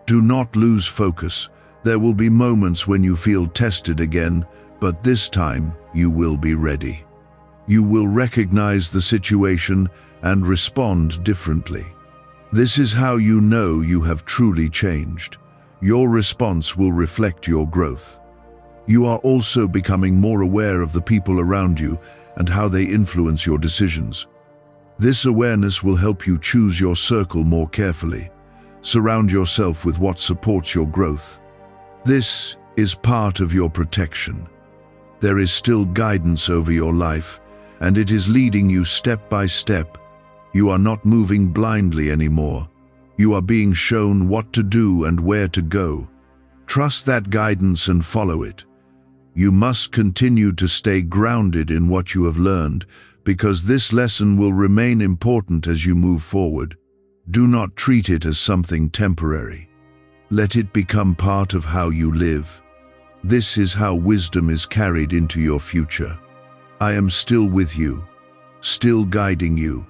Do not lose focus. There will be moments when you feel tested again, but this time you will be ready. You will recognize the situation and respond differently. This is how you know you have truly changed. Your response will reflect your growth. You are also becoming more aware of the people around you and how they influence your decisions. This awareness will help you choose your circle more carefully. Surround yourself with what supports your growth. This is part of your protection. There is still guidance over your life, and it is leading you step by step. You are not moving blindly anymore. You are being shown what to do and where to go. Trust that guidance and follow it. You must continue to stay grounded in what you have learned, because this lesson will remain important as you move forward. Do not treat it as something temporary. Let it become part of how you live. This is how wisdom is carried into your future. I am still with you, still guiding you,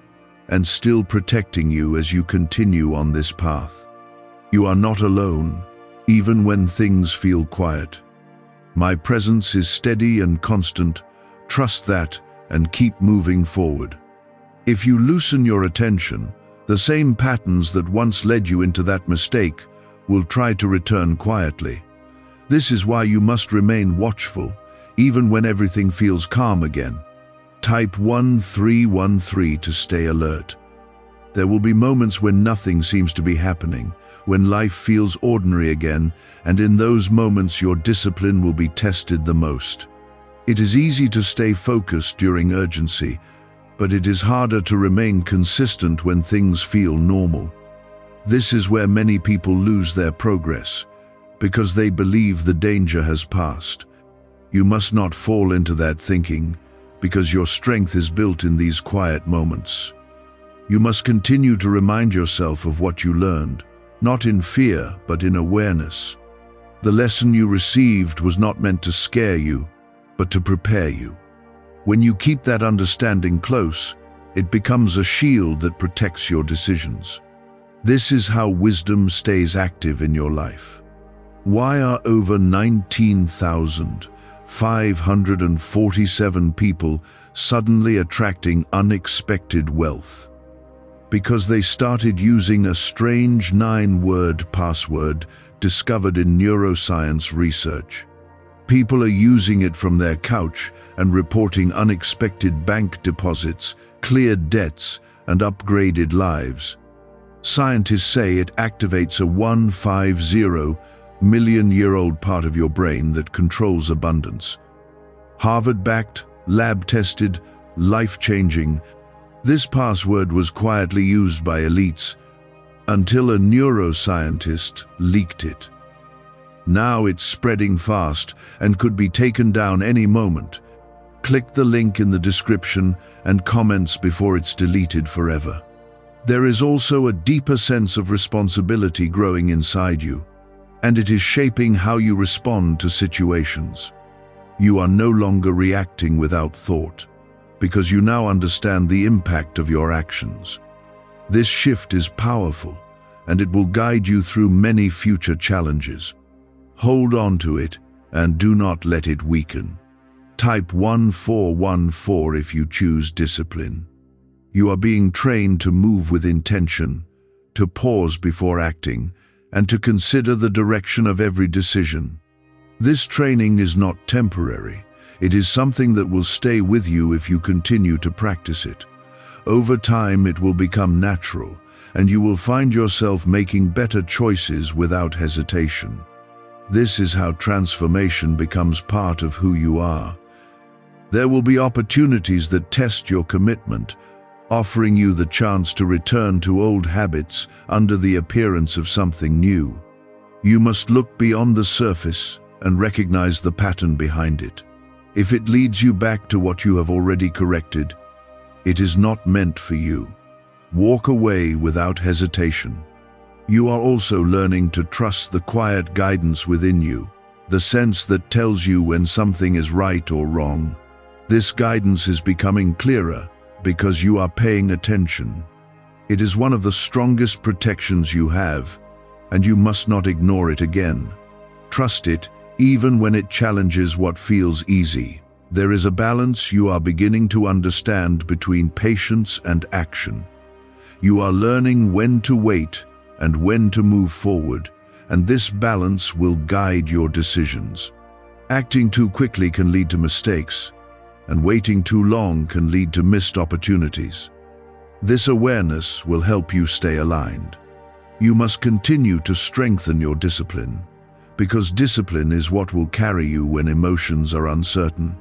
and still protecting you as you continue on this path. You are not alone, even when things feel quiet. My presence is steady and constant. Trust that and keep moving forward. If you loosen your attention, the same patterns that once led you into that mistake will try to return quietly. This is why you must remain watchful, even when everything feels calm again. Type 1313 to stay alert. There will be moments when nothing seems to be happening, when life feels ordinary again, and in those moments your discipline will be tested the most. It is easy to stay focused during urgency, but it is harder to remain consistent when things feel normal. This is where many people lose their progress, because they believe the danger has passed. You must not fall into that thinking, because your strength is built in these quiet moments. You must continue to remind yourself of what you learned, not in fear, but in awareness. The lesson you received was not meant to scare you, but to prepare you. When you keep that understanding close, it becomes a shield that protects your decisions. This is how wisdom stays active in your life. Why are over 19,547 people suddenly attracting unexpected wealth? Because they started using a strange 9-word password discovered in neuroscience research. People are using it from their couch and reporting unexpected bank deposits, cleared debts, and upgraded lives. Scientists say it activates a 150-million-year-old part of your brain that controls abundance. Harvard-backed, lab-tested, life-changing. This password was quietly used by elites until a neuroscientist leaked it. Now it's spreading fast and could be taken down any moment. Click the link in the description and comments before it's deleted forever. There is also a deeper sense of responsibility growing inside you, and it is shaping how you respond to situations. You are no longer reacting without thought, because you now understand the impact of your actions. This shift is powerful, and it will guide you through many future challenges. Hold on to it, and do not let it weaken. Type 1414 if you choose discipline. You are being trained to move with intention, to pause before acting, and to consider the direction of every decision. This training is not temporary. It is something that will stay with you if you continue to practice it. Over time, it will become natural, and you will find yourself making better choices without hesitation. This is how transformation becomes part of who you are. There will be opportunities that test your commitment, offering you the chance to return to old habits under the appearance of something new. You must look beyond the surface and recognize the pattern behind it. If it leads you back to what you have already corrected, it is not meant for you. Walk away without hesitation. You are also learning to trust the quiet guidance within you, the sense that tells you when something is right or wrong. This guidance is becoming clearer because you are paying attention. It is one of the strongest protections you have, and you must not ignore it again. Trust it, even when it challenges what feels easy. There is a balance you are beginning to understand between patience and action. You are learning when to wait and when to move forward, and this balance will guide your decisions. Acting too quickly can lead to mistakes, and waiting too long can lead to missed opportunities. This awareness will help you stay aligned. You must continue to strengthen your discipline, because discipline is what will carry you when emotions are uncertain.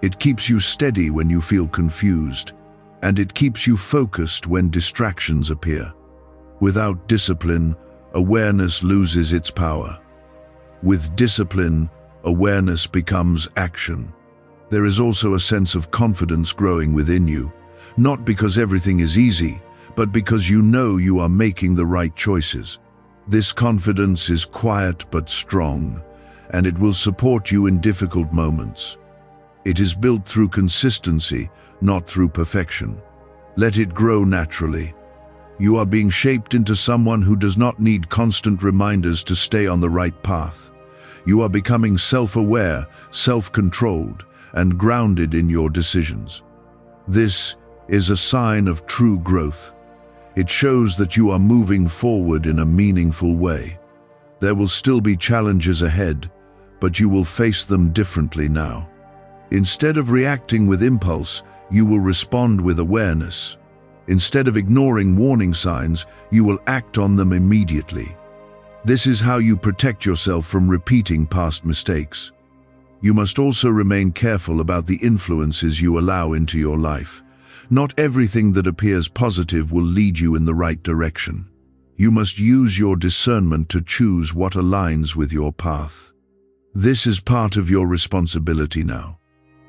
It keeps you steady when you feel confused, and it keeps you focused when distractions appear. Without discipline, awareness loses its power. With discipline, awareness becomes action. There is also a sense of confidence growing within you, not because everything is easy, but because you know you are making the right choices. This confidence is quiet but strong, and it will support you in difficult moments. It is built through consistency, not through perfection. Let it grow naturally. You are being shaped into someone who does not need constant reminders to stay on the right path. You are becoming self-aware, self-controlled, and grounded in your decisions. This is a sign of true growth. It shows that you are moving forward in a meaningful way. There will still be challenges ahead, but you will face them differently now. Instead of reacting with impulse, you will respond with awareness. Instead of ignoring warning signs, you will act on them immediately. This is how you protect yourself from repeating past mistakes. You must also remain careful about the influences you allow into your life. Not everything that appears positive will lead you in the right direction. You must use your discernment to choose what aligns with your path. This is part of your responsibility now.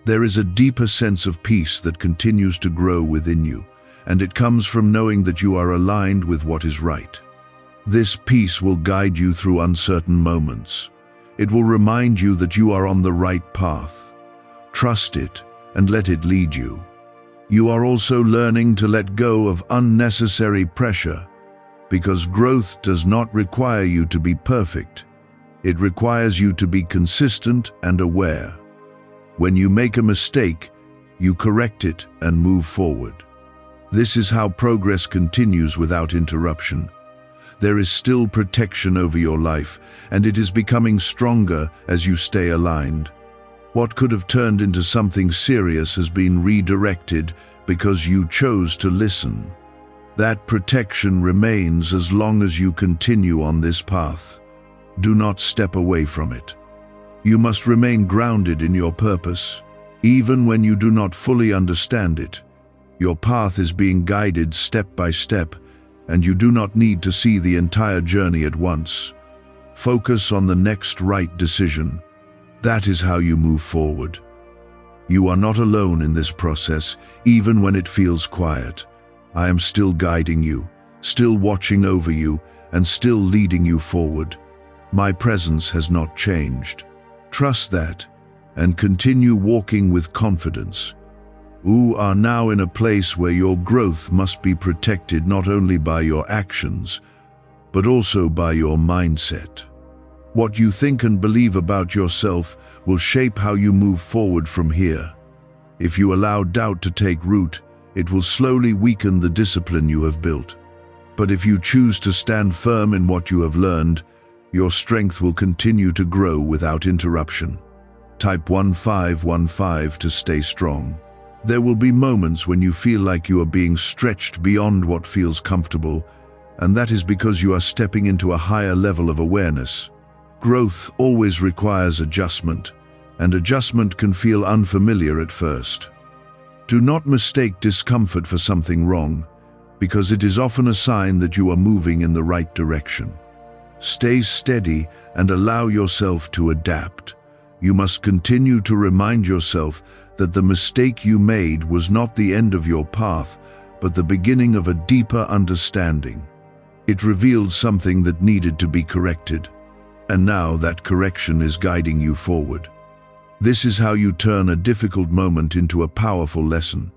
There is a deeper sense of peace that continues to grow within you, and it comes from knowing that you are aligned with what is right. This peace will guide you through uncertain moments. It will remind you that you are on the right path. Trust it and let it lead you. You are also learning to let go of unnecessary pressure, because growth does not require you to be perfect. It requires you to be consistent and aware. When you make a mistake, you correct it and move forward. This is how progress continues without interruption. There is still protection over your life, and it is becoming stronger as you stay aligned. What could have turned into something serious has been redirected because you chose to listen. That protection remains as long as you continue on this path. Do not step away from it. You must remain grounded in your purpose, even when you do not fully understand it. Your path is being guided step by step, and you do not need to see the entire journey at once. Focus on the next right decision. That is how you move forward. You are not alone in this process, even when it feels quiet. I am still guiding you, still watching over you, and still leading you forward. My presence has not changed. Trust that, and continue walking with confidence. You are now in a place where your growth must be protected not only by your actions, but also by your mindset. What you think and believe about yourself will shape how you move forward from here. If you allow doubt to take root, it will slowly weaken the discipline you have built. But if you choose to stand firm in what you have learned, your strength will continue to grow without interruption. Type 1515 to stay strong. There will be moments when you feel like you are being stretched beyond what feels comfortable, and that is because you are stepping into a higher level of awareness. Growth always requires adjustment, and adjustment can feel unfamiliar at first. Do not mistake discomfort for something wrong, because it is often a sign that you are moving in the right direction. Stay steady and allow yourself to adapt. You must continue to remind yourself that the mistake you made was not the end of your path, but the beginning of a deeper understanding. It revealed something that needed to be corrected, and now that correction is guiding you forward. This is how you turn a difficult moment into a powerful lesson.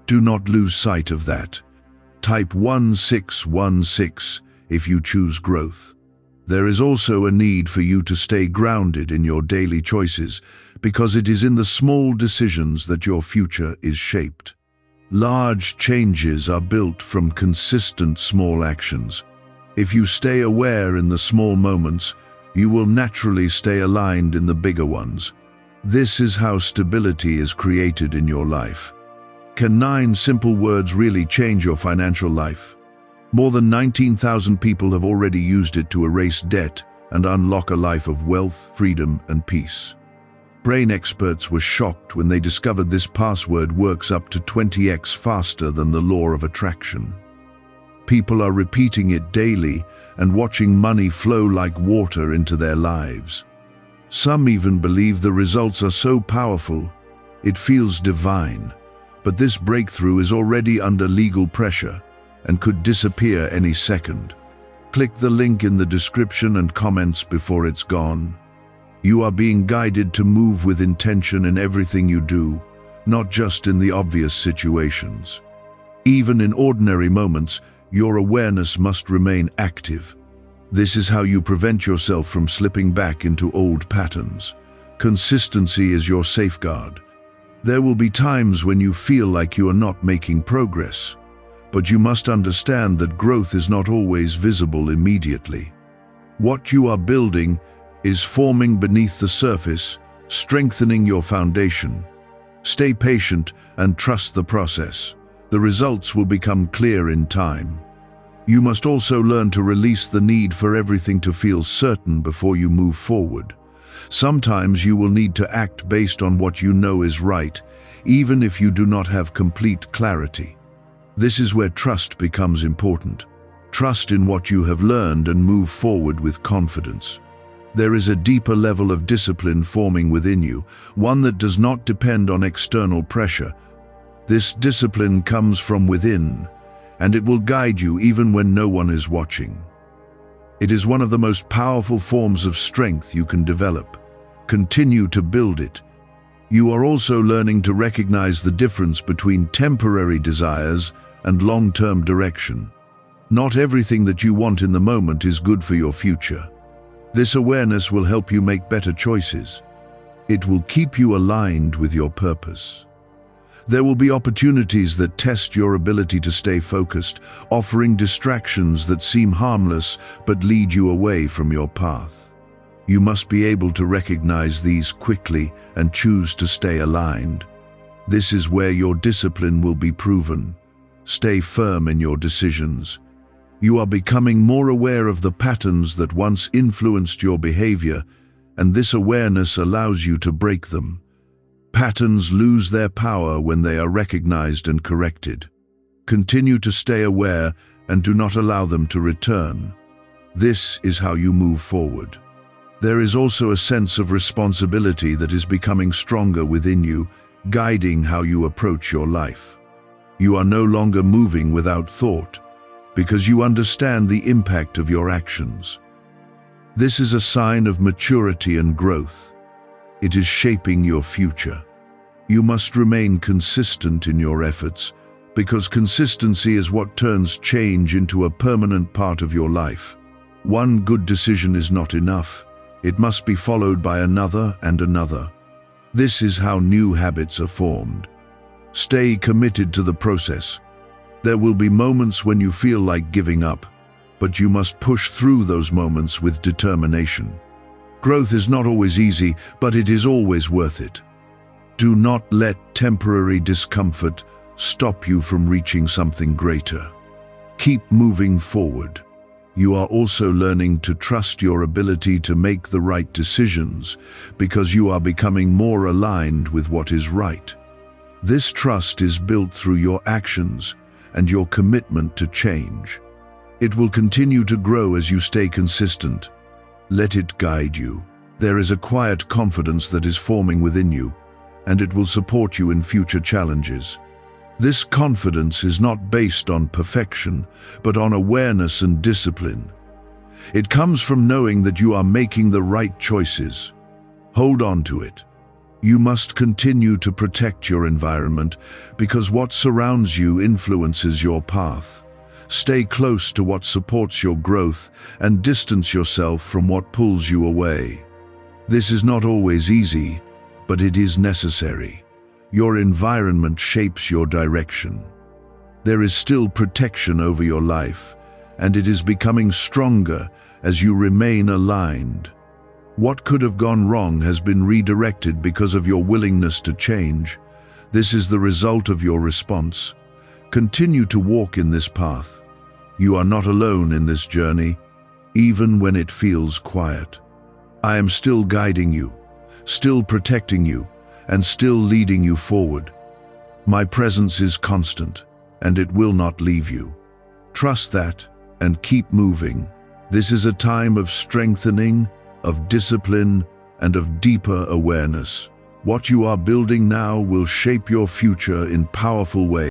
Do not lose sight of that. Type 1616 if you choose growth. There is also a need for you to stay grounded in your daily choices, because it is in the small decisions that your future is shaped. Large changes are built from consistent small actions. If you stay aware in the small moments, you will naturally stay aligned in the bigger ones. This is how stability is created in your life. Can 9 simple words really change your financial life? More than 19,000 people have already used it to erase debt and unlock a life of wealth, freedom, and peace. Brain experts were shocked when they discovered this password works up to 20x faster than the law of attraction. People are repeating it daily and watching money flow like water into their lives. Some even believe the results are so powerful, it feels divine. But this breakthrough is already under legal pressure and could disappear any second. Click the link in the description and comments before it's gone. You are being guided to move with intention in everything you do, not just in the obvious situations. Even in ordinary moments, your awareness must remain active. This is how you prevent yourself from slipping back into old patterns. Consistency is your safeguard. There will be times when you feel like you are not making progress, but you must understand that growth is not always visible immediately. What you are building is forming beneath the surface, strengthening your foundation. Stay patient and trust the process. The results will become clear in time. You must also learn to release the need for everything to feel certain before you move forward. Sometimes you will need to act based on what you know is right, even if you do not have complete clarity. This is where trust becomes important. Trust in what you have learned and move forward with confidence. There is a deeper level of discipline forming within you, one that does not depend on external pressure, This discipline comes from within, and it will guide you even when no one is watching. It is one of the most powerful forms of strength you can develop. Continue to build it. You are also learning to recognize the difference between temporary desires and long-term direction. Not everything that you want in the moment is good for your future. This awareness will help you make better choices. It will keep you aligned with your purpose. There will be opportunities that test your ability to stay focused, offering distractions that seem harmless but lead you away from your path. You must be able to recognize these quickly and choose to stay aligned. This is where your discipline will be proven. Stay firm in your decisions. You are becoming more aware of the patterns that once influenced your behavior, and this awareness allows you to break them. Patterns lose their power when they are recognized and corrected. Continue to stay aware and do not allow them to return. This is how you move forward. There is also a sense of responsibility that is becoming stronger within you, guiding how you approach your life. You are no longer moving without thought, because you understand the impact of your actions. This is a sign of maturity and growth. It is shaping your future. You must remain consistent in your efforts, because consistency is what turns change into a permanent part of your life. One good decision is not enough. It must be followed by another and another. This is how new habits are formed. Stay committed to the process. There will be moments when you feel like giving up, but you must push through those moments with determination. Growth is not always easy, but it is always worth it. Do not let temporary discomfort stop you from reaching something greater. Keep moving forward. You are also learning to trust your ability to make the right decisions because you are becoming more aligned with what is right. This trust is built through your actions and your commitment to change. It will continue to grow as you stay consistent. Let it guide you. There is a quiet confidence that is forming within you, and it will support you in future challenges. This confidence is not based on perfection, but on awareness and discipline. It comes from knowing that you are making the right choices. Hold on to it. You must continue to protect your environment because what surrounds you influences your path. Stay close to what supports your growth and distance yourself from what pulls you away. This is not always easy, but it is necessary. Your environment shapes your direction. There is still protection over your life, and it is becoming stronger as you remain aligned. What could have gone wrong has been redirected because of your willingness to change. This is the result of your response. Continue to walk in this path. You are not alone in this journey, even when it feels quiet. I am still guiding you, still protecting you, and still leading you forward. My presence is constant, and it will not leave you. Trust that and keep moving. This is a time of strengthening, of discipline, and of deeper awareness. What you are building now will shape your future in powerful ways.